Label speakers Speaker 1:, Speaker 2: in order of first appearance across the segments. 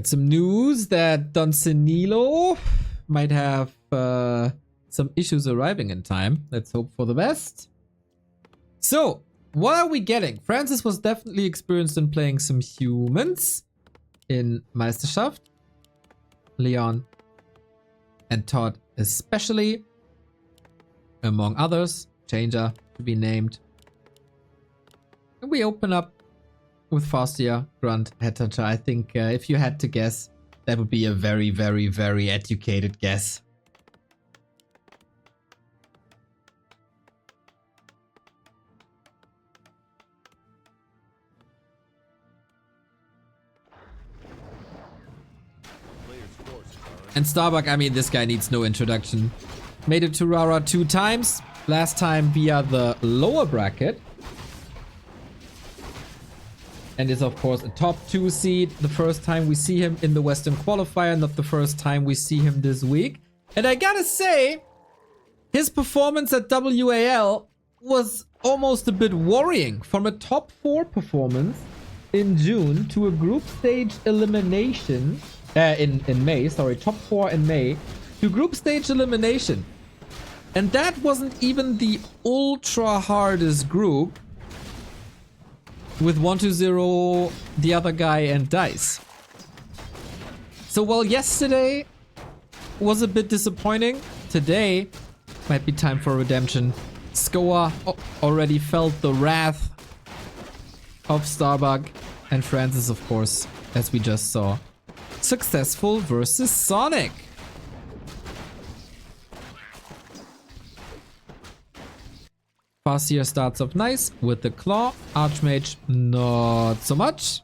Speaker 1: got some news that Don Cenilo might have some issues arriving in time. Let's hope for the best. So, what are we getting? Franzyzz was definitely experienced in playing some humans in Meisterschaft. Leon and Todd especially, among others. Changer to be named. And we open up with Fastia, Grunt, Headhunter. I think if you had to guess, that would be a very, very, very educated guess. And Starbuck, I mean, this guy needs no introduction. Made it to Rara 2 times. Last time via the lower bracket. And is of course a top 2 seed. The first time we see him in the Western qualifier, not the first time we see him this week. And I gotta say, his performance at WAL was almost a bit worrying. From a top 4 performance in June to a group stage elimination in May, sorry, top 4 in May to group stage elimination. And that wasn't even the ultra hardest group with 1-0, the other guy and Dice. So while yesterday was a bit disappointing, today might be time for redemption. Skoa already felt the wrath of Starbuck, and Franzyzz, of course, as we just saw. Successful versus Sonic. Farseer starts off nice with the claw. Archmage, not so much.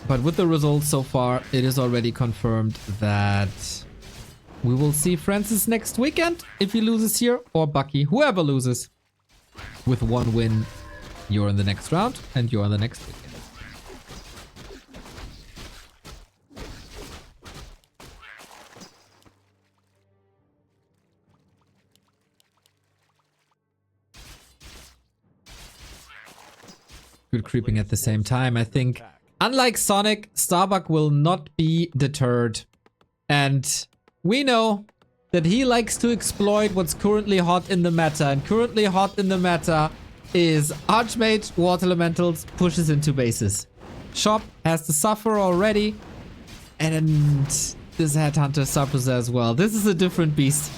Speaker 1: But with the results so far, it is already confirmed that we will see Franzyzz next weekend if he loses here, or Bucky, whoever loses. With 1 win, you're in the next round and you're in the next weekend. Good creeping at the same time. I think, unlike Sonic, Starbuck will not be deterred. And we know that he likes to exploit what's currently hot in the meta. And currently hot in the meta is Archmage, Water Elementals, pushes into bases. Shop has to suffer already. And this Headhunter suffers as well. This is a different beast.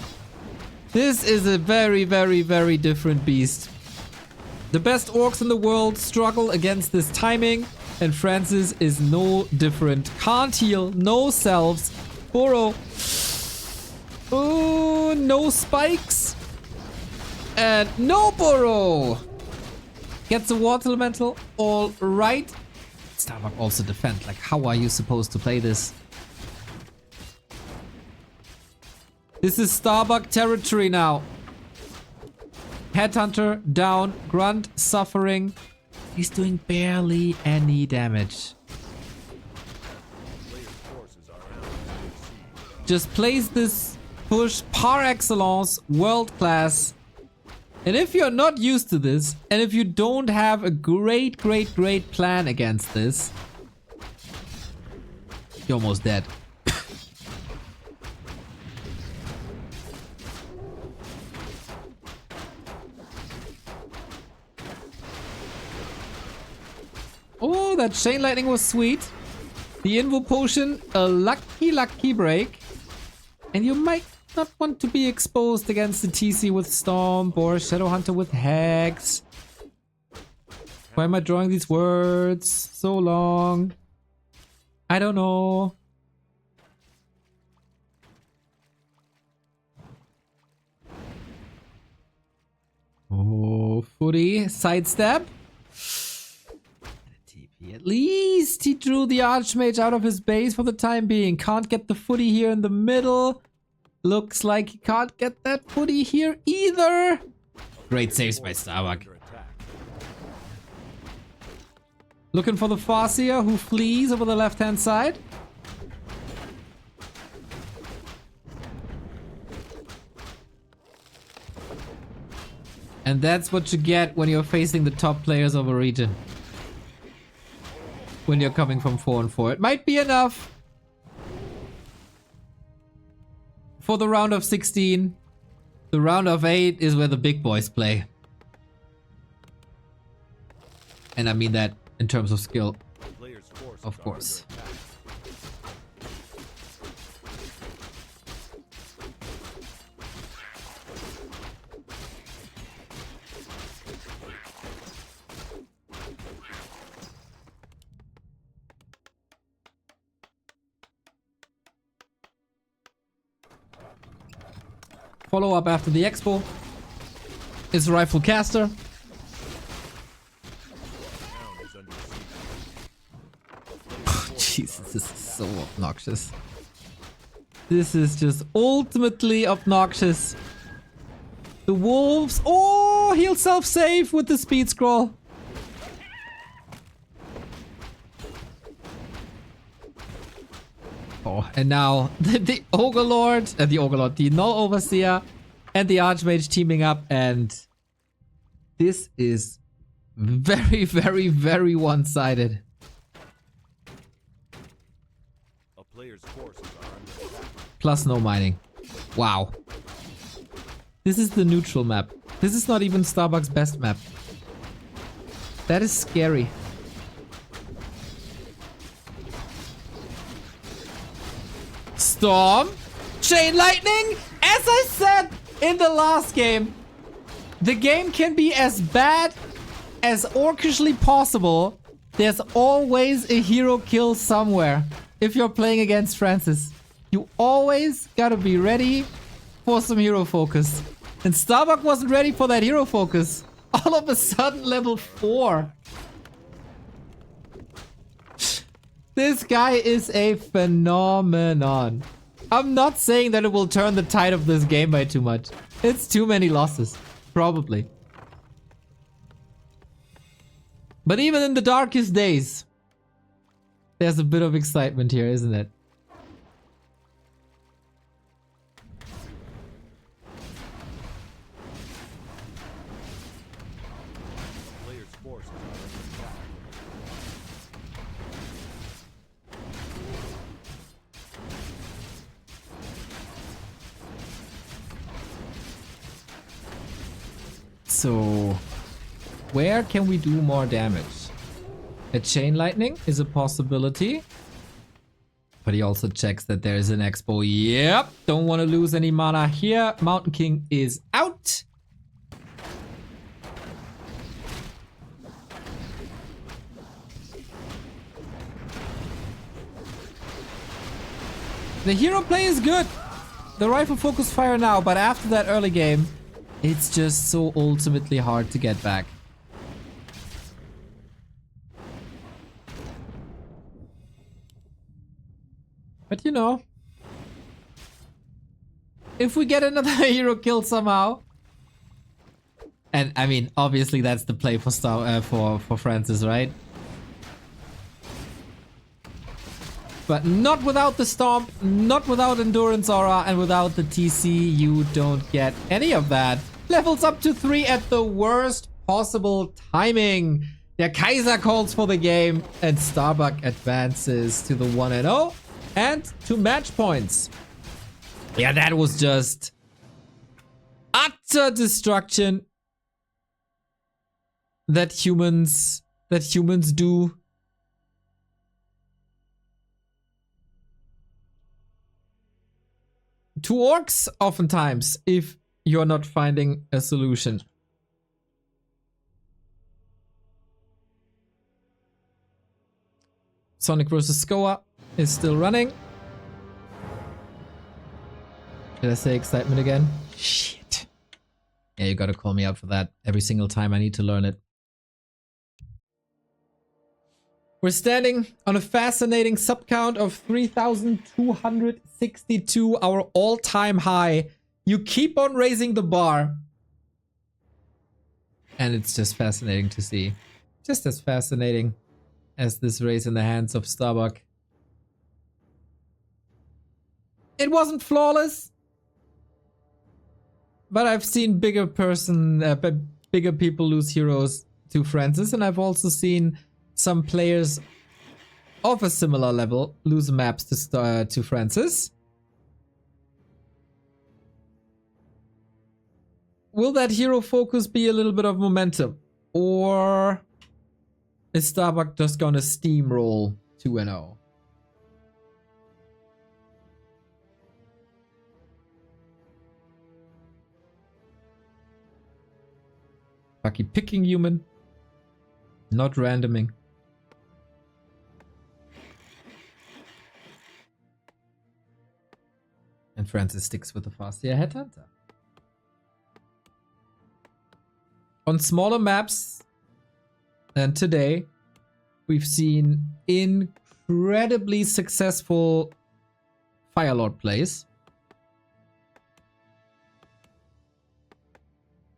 Speaker 1: This is a very, very, very different beast. The best orcs in the world struggle against this timing. And Franzyzz is no different. Can't heal, no selves. Burrow. Oh, no spikes. And no Burrow. Gets a Water Elemental. All right. Starbuck also defend. Like, how are you supposed to play this? This is Starbuck territory now. Headhunter down. Grunt suffering. He's doing barely any damage. Just plays this push par excellence, world class. And if you're not used to this, and if you don't have a great plan against this, you're almost dead. Oh, that Chain Lightning was sweet. The Invo Potion, a lucky break. And you might not want to be exposed against the TC with Stomp or Shadowhunter with Hex. Why am I drawing these words so long? I don't know. Oh, footy. Sidestep. At least he drew the Archmage out of his base for the time being. Can't get the footy here in the middle. Looks like he can't get that footy here either. Great saves by Starbuck. Looking for the Farseer who flees over the left-hand side. And that's what you get when you're facing the top players of a region. When you're coming from 4-4. It might be enough for the round of 16. The round of 8 is where the big boys play. And I mean that in terms of skill. Of course. Follow up after the expo is Rifle Caster. Jesus, this is so obnoxious. This is just ultimately obnoxious. The wolves. Oh, he'll self-save with the speed scroll. Oh, and now the Ogre Lord, the Null Overseer, and the Archmage teaming up, and this is very, very, very one-sided. Plus no mining. Wow. This is the neutral map. This is not even Starbuck's best map. That is scary. Storm. Chain Lightning. As I said in the last game, the game can be as bad as orcishly possible. There's always a hero kill somewhere. If you're playing against Franzyzz, you always gotta be ready for some hero focus. And Starbuck wasn't ready for that hero focus. All of a sudden, level 4. This guy is a phenomenon. I'm not saying that it will turn the tide of this game by too much. It's too many losses. Probably. But even in the darkest days, there's a bit of excitement here, isn't it? So, where can we do more damage? A Chain Lightning is a possibility. But he also checks that there is an expo. Yep, don't want to lose any mana here. Mountain King is out. The hero play is good. The rifle focus fire now, but after that early game, it's just so ultimately hard to get back. But you know, if we get another hero kill somehow, and I mean, obviously that's the play for Franzyzz, right? But not without the Stomp, not without Endurance Aura, and without the TC, you don't get any of that. Levels up to 3 at the worst possible timing. Der Kaiser calls for the game, and Starbuck advances to the 1-0 and to match points. Yeah, that was just utter destruction that humans do. To orcs, oftentimes, if you're not finding a solution. Sonic vs. Skoa is still running. Did I say excitement again? Shit. Yeah, you gotta call me out for that every single time I need to learn it. We're standing on a fascinating sub count of 3,262, our all-time high. You keep on raising the bar. And it's just fascinating to see. Just as fascinating as this race in the hands of Starbuck. It wasn't flawless. But I've seen bigger bigger people lose heroes to Franzyzz, and I've also seen some players of a similar level lose maps to Franzyzz. Will that hero focus be a little bit of momentum? Or is Starbuck just gonna steamroll 2-0? Bucky picking human, not randoming. And Franzyzz sticks with the faster headhunter. On smaller maps than today, we've seen incredibly successful Firelord plays.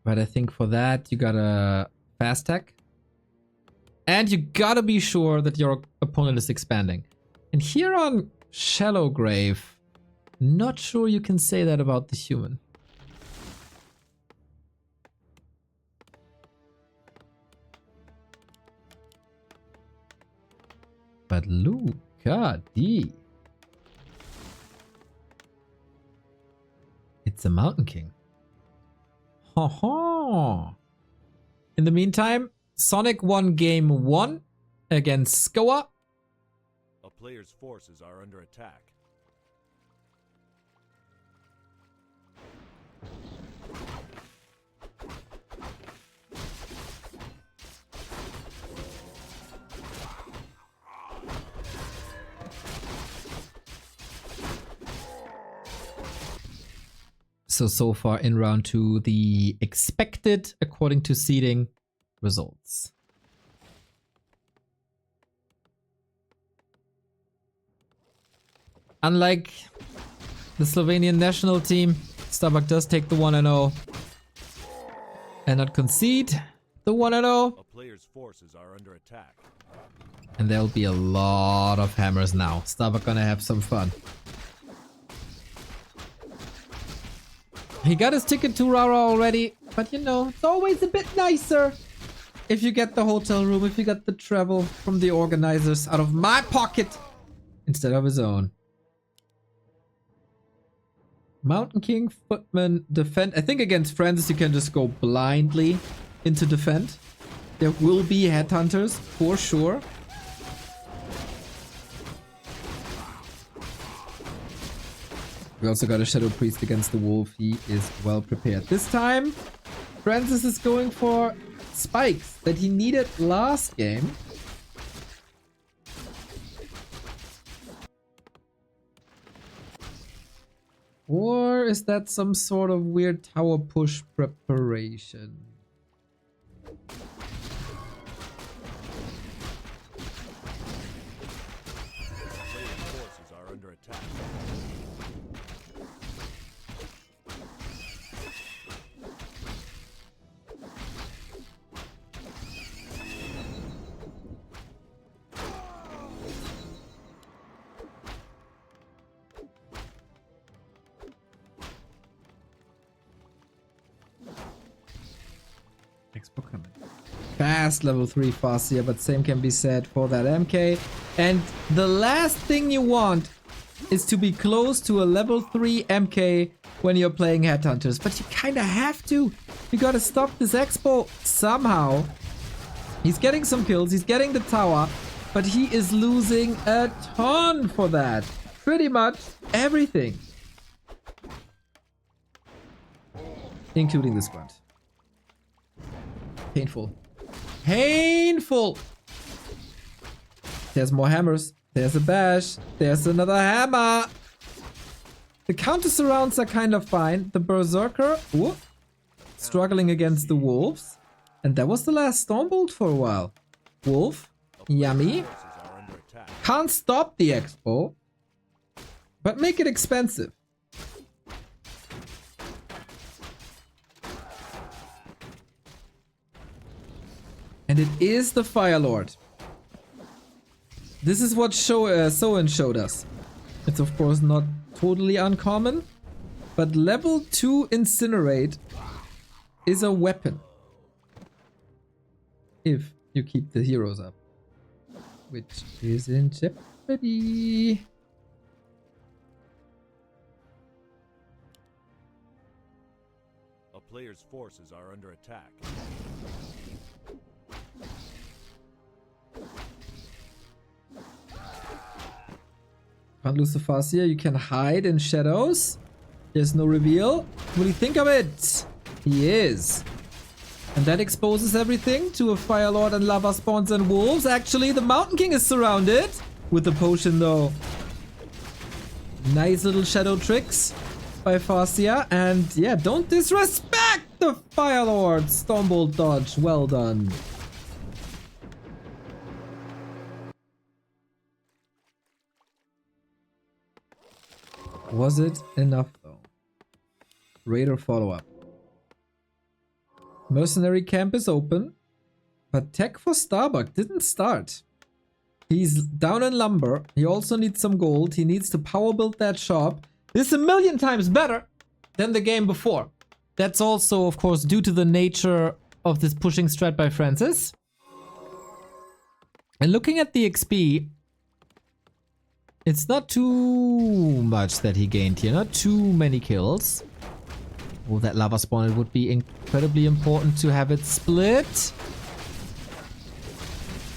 Speaker 1: But I think for that, you gotta fast tech. And you gotta be sure that your opponent is expanding. And here on Shallow Grave, not sure you can say that about the human. But Luca D. It's a Mountain King. Ha ha. In the meantime, Sonic won game 1 against Skoa.
Speaker 2: A player's forces are under attack.
Speaker 1: So far in round 2, the expected, according to seeding, results. Unlike the Slovenian national team, Starbuck does take the 1-0 and not concede the 1-0.
Speaker 2: A player's forces are under attack.
Speaker 1: And there'll be a lot of hammers now. Starbuck gonna have some fun. He got his ticket to Rara already, but you know, it's always a bit nicer if you get the hotel room, if you get the travel from the organizers out of my pocket instead of his own. Mountain King, Footman, defend. I think against Franzyzz you can just go blindly into defend. There will be headhunters for sure. We also got a Shadow Priest against the Wolf. He is well prepared. This time, Franzyzz is going for spikes that he needed last game. Or is that some sort of weird tower push preparation?
Speaker 2: Forces are under attack.
Speaker 1: Fast level 3 Farseer, but same can be said for that MK. And the last thing you want is to be close to a level 3 MK when you're playing Headhunters. But you kinda have to. You gotta stop this Expo somehow. He's getting some kills, he's getting the tower, but he is losing a ton for that. Pretty much everything. Including this grunt. Painful. Painful! There's more hammers. There's a bash. There's another hammer. The counter surrounds are kind of fine. The Berserker, ooh, struggling against the Wolves. And that was the last Stormbolt for a while. Wolf, yummy. Can't stop the Expo, but make it expensive. And it is the Fire Lord. This is what Soen showed us. It's of course not totally uncommon, but level 2 Incinerate is a weapon. if you keep the heroes up. Which is in jeopardy.
Speaker 2: A player's forces are under attack.
Speaker 1: Can't lose the Farseer. You can hide in shadows. There's no reveal. What do you think of it? He is. And that exposes everything to a Fire Lord and Lava Spawns and Wolves. Actually, the Mountain King is surrounded with the potion though. Nice little shadow tricks by Farseer. And yeah, don't disrespect the Fire Lord. Stormbolt dodge. Well done. Was it enough though? Raider follow-up. Mercenary camp is open, but tech for Starbuck didn't start. He's down in lumber. He also needs some gold. He needs to power build that shop. This is 1,000,000 times better than the game before. That's also, of course, due to the nature of this pushing strat by Franzyzz. And looking at the XP, it's not too much that he gained here. Not too many kills. Oh, that lava spawn, it would be incredibly important to have it split.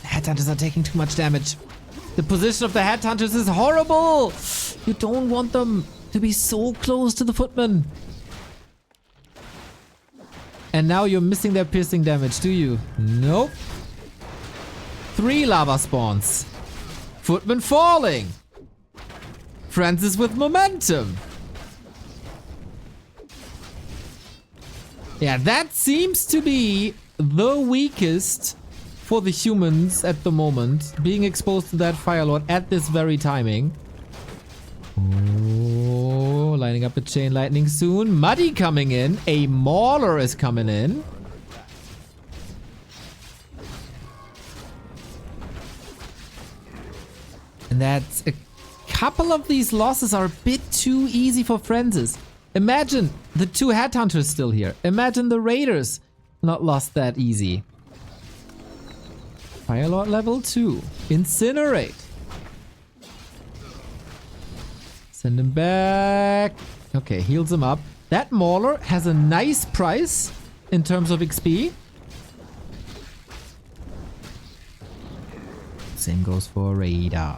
Speaker 1: The headhunters are taking too much damage. The position of the headhunters is horrible. You don't want them to be so close to the footmen. And now you're missing their piercing damage, do you? Nope. 3 lava spawns. Footmen falling. Franzyzz with momentum. Yeah, that seems to be the weakest for the humans at the moment. Being exposed to that Fire Lord at this very timing. Oh, lining up a Chain Lightning soon. Muddy coming in. A Mauler is coming in. And that's a couple of these losses are a bit too easy for Franzyzz. Imagine the 2 headhunters still here. Imagine the raiders not lost that easy. Firelord level 2. Incinerate. Send him back. Okay, heals him up. That Mauler has a nice price in terms of XP. Same goes for Raider.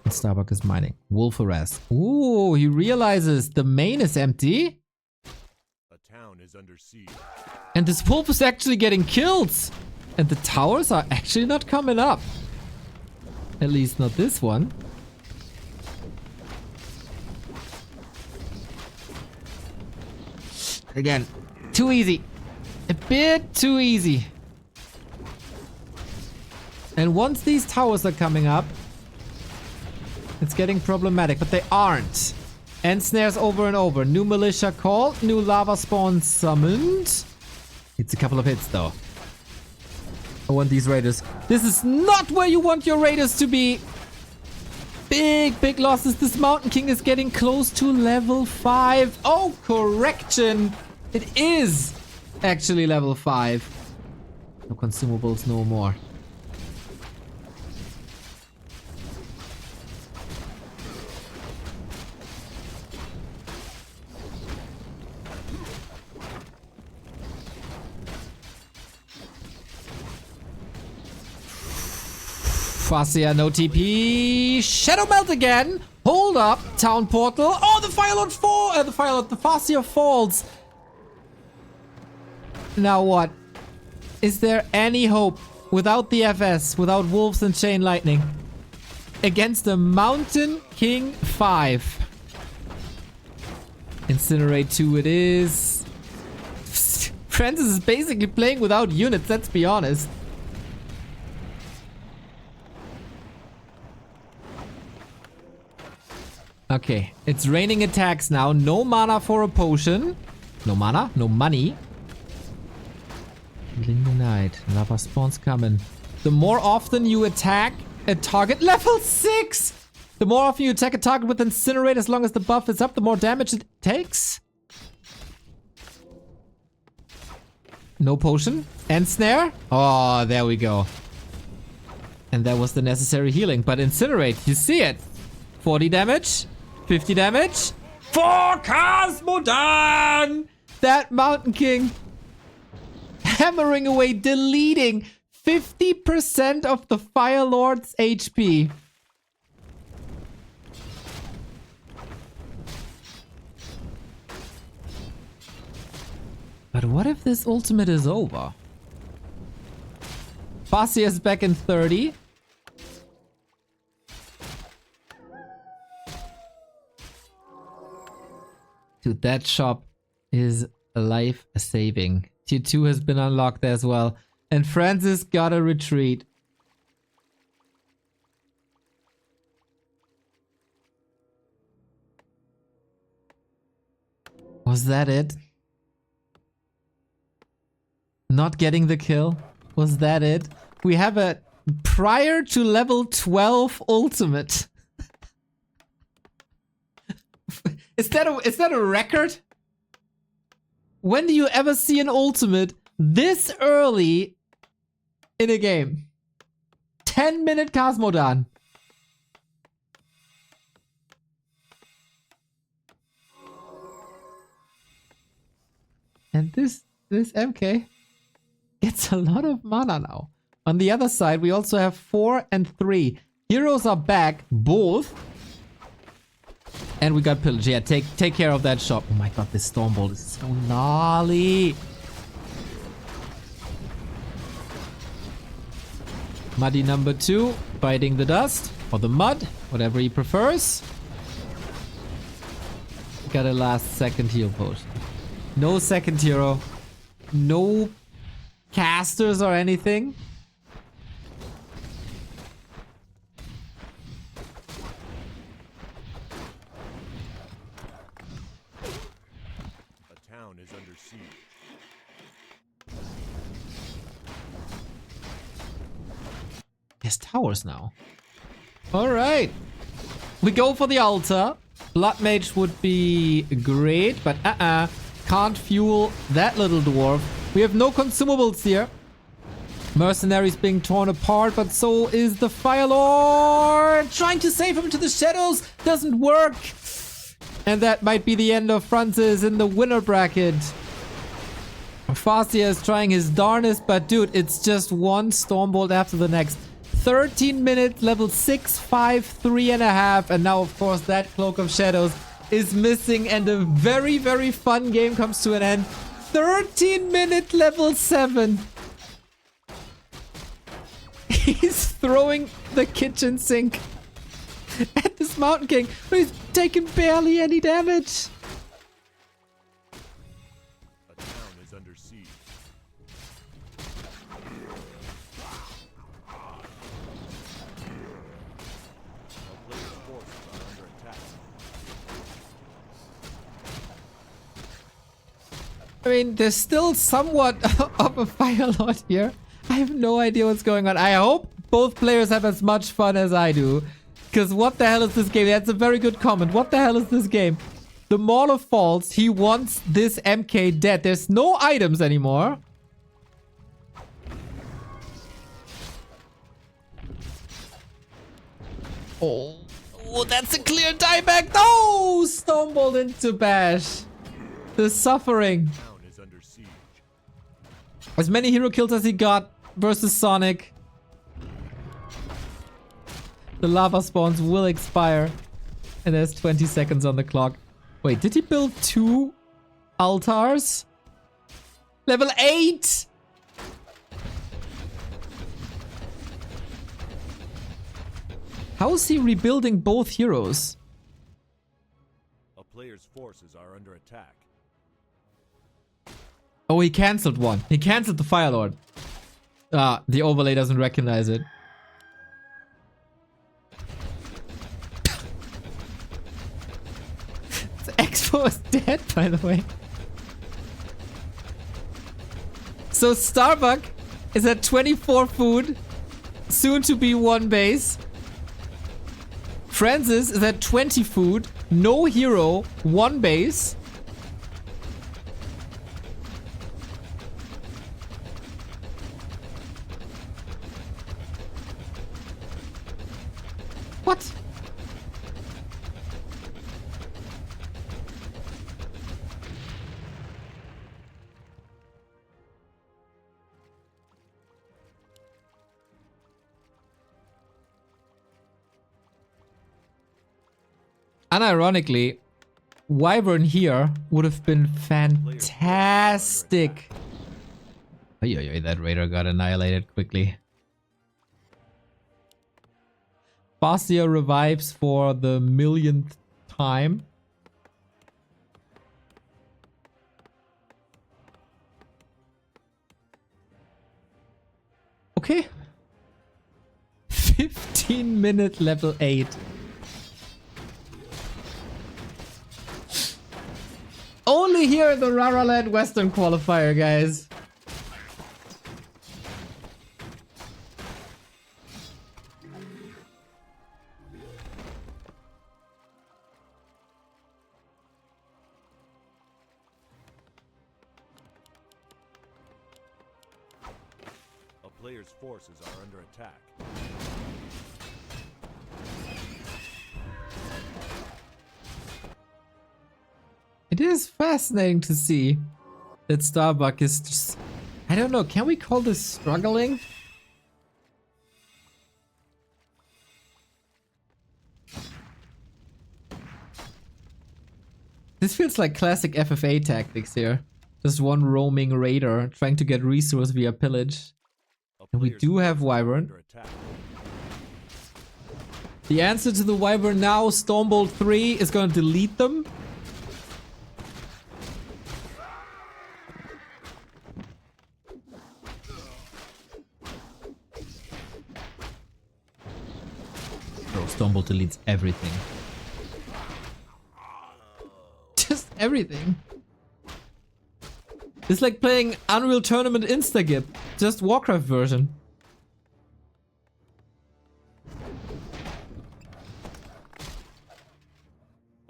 Speaker 1: Starbuck is mining. Wolf arrest. Ooh, he realizes the main is empty.
Speaker 2: A town is under siege.
Speaker 1: And this wolf is actually getting killed. And the towers are actually not coming up. At least not this one. Again, too easy. A bit too easy. And once these towers are coming up, it's getting problematic, but they aren't. End snares over and over. New militia called. New lava spawn summoned. It's a couple of hits though. I want these raiders. This is not where you want your raiders to be. Big losses. This Mountain King is getting close to level 5. Oh, correction. It is actually level 5. No consumables, no more. Farseer, no TP. Shadow Melt again. Hold up. Town Portal. Oh, the Firelord the Farseer falls. Now what? Is there any hope without the FS, without Wolves and Chain Lightning? Against the Mountain King 5. Incinerate 2 it is. Franzyzz is basically playing without units, let's be honest. Okay, it's raining attacks now. No mana for a potion. No mana, no money. Healing the night. Lava spawns coming. The more often you attack a target, level 6! The more often you attack a target with Incinerate, as long as the buff is up, the more damage it takes. No potion. And snare. Oh, there we go. And that was the necessary healing. But incinerate, you see it. 40 damage. 50 damage. For Cosmodan! That Mountain King. Hammering away, deleting 50% of the Fire Lord's HP. But what if this ultimate is over? Fassia is back in 30. Dude, that shop is life-saving. Tier 2 has been unlocked as well. And Franzyzz got a retreat. Was that it? Not getting the kill? Was that it? We have a prior to level 12 ultimate. Is that a record? When do you ever see an ultimate this early in a game? 10-minute Cosmodan. And this MK gets a lot of mana now. On the other side, we also have 4 and 3. Heroes are back, both. And we got pillage. Yeah, take care of that shop. Oh my god, this Stormbolt is so gnarly. Muddy number 2, biting the dust. Or the mud, whatever he prefers. Got a last second heal potion. No second hero. No casters or anything.
Speaker 2: A town is under siege.
Speaker 1: There's towers now. Alright. We go for the altar. Blood Mage would be great, but can't fuel that little dwarf. We have no consumables here. Mercenaries being torn apart, but so is the Fire Lord. Trying to save him to the shadows doesn't work. And that might be the end of Franzyzz in the winner bracket. Fastia is trying his darnest, but dude, it's just one Stormbolt after the next. 13 minutes, level 6, 5, 3.5. And now, of course, that Cloak of Shadows is missing and a very, very fun game comes to an end. 13-minute level 7. He's throwing the kitchen sink at this Mountain King, but he's taking barely any damage.
Speaker 2: A town is under siege. A player's forces are under attack.
Speaker 1: I mean, there's still somewhat of a Fire Lord here. I have no idea what's going on. I hope both players have as much fun as I do. Because what the hell is this game? That's a very good comment. What the hell is this game? The Mauler falls. He wants this MK dead. There's no items anymore. Oh, that's a clear dieback. No! Stormbolt into bash. The suffering.
Speaker 2: Town is under siege.
Speaker 1: As many hero kills as he got versus Sonic. The lava spawns will expire. And there's 20 seconds on the clock. Wait, did he build 2 altars? Level 8! How is he rebuilding both heroes?
Speaker 2: A player's forces are under attack.
Speaker 1: Oh, he cancelled one. He cancelled the Fire Lord. Ah, the overlay doesn't recognize it. Expo is dead, by the way. So Starbuck is at 24 food, soon to be 1 base. Franzyzz is at 20 food, no hero, 1 base. unironically, Wyvern here would have been fantastic. Oh, that Raider got annihilated quickly. Bastia revives for the millionth time. Okay. 15-minute level 8. Only here at the Raraland Western qualifier, guys.
Speaker 2: A player's forces are under attack.
Speaker 1: It is fascinating to see that Starbuck is just... I don't know, can we call this struggling? This feels like classic FFA tactics here. Just one roaming raider trying to get resource via pillage. And we do have Wyvern. The answer to the Wyvern now, Stormbolt 3, is going to delete them. Bro, Stormbolt deletes everything. Just everything. It's like playing Unreal Tournament Instagip, just Warcraft version.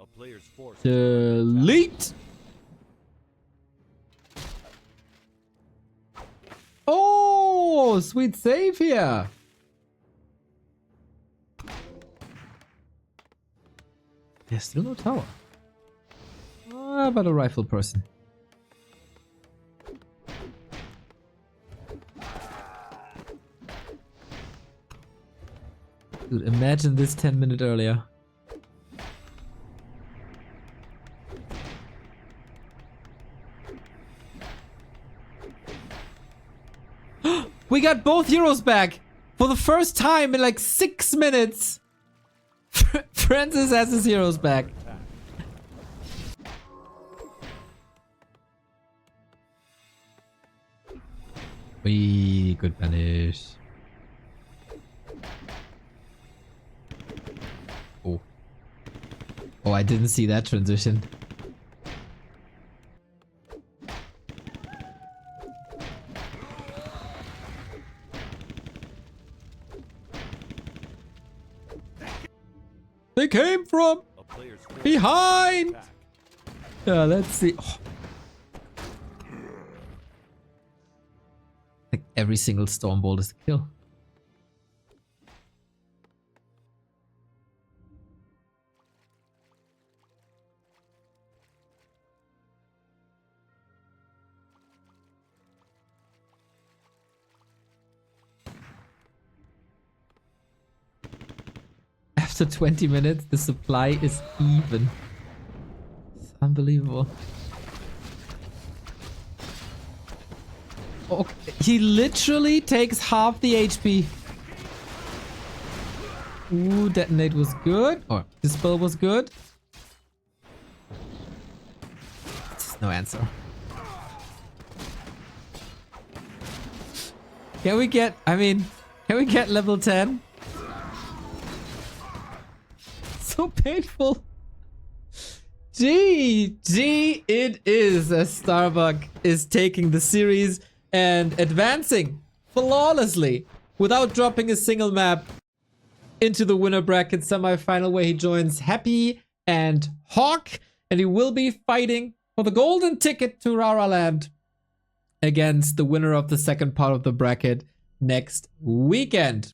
Speaker 2: A player's force
Speaker 1: Delete. Oh, sweet save here. There's still no tower. Ah, but a rifle person. Dude, imagine this 10 minutes earlier. We got both heroes back for the first time in like 6 minutes. Franzyzz has his heroes back. We good punish. Oh. Oh, I didn't see that transition. They came from behind. Yeah, let's see. Oh. Like every single Stormbolt is a kill. After 20 minutes, the supply is even. It's unbelievable. Okay. He literally takes half the HP. Ooh, detonate was good. Or dispel was good. No answer. Can we get, can we get level 10? So painful. GG it is as Starbuck is taking the series and advancing flawlessly without dropping a single map into the winner bracket semifinal where he joins Happy and Hawk, and he will be fighting for the golden ticket to Raraland against the winner of the second part of the bracket next weekend.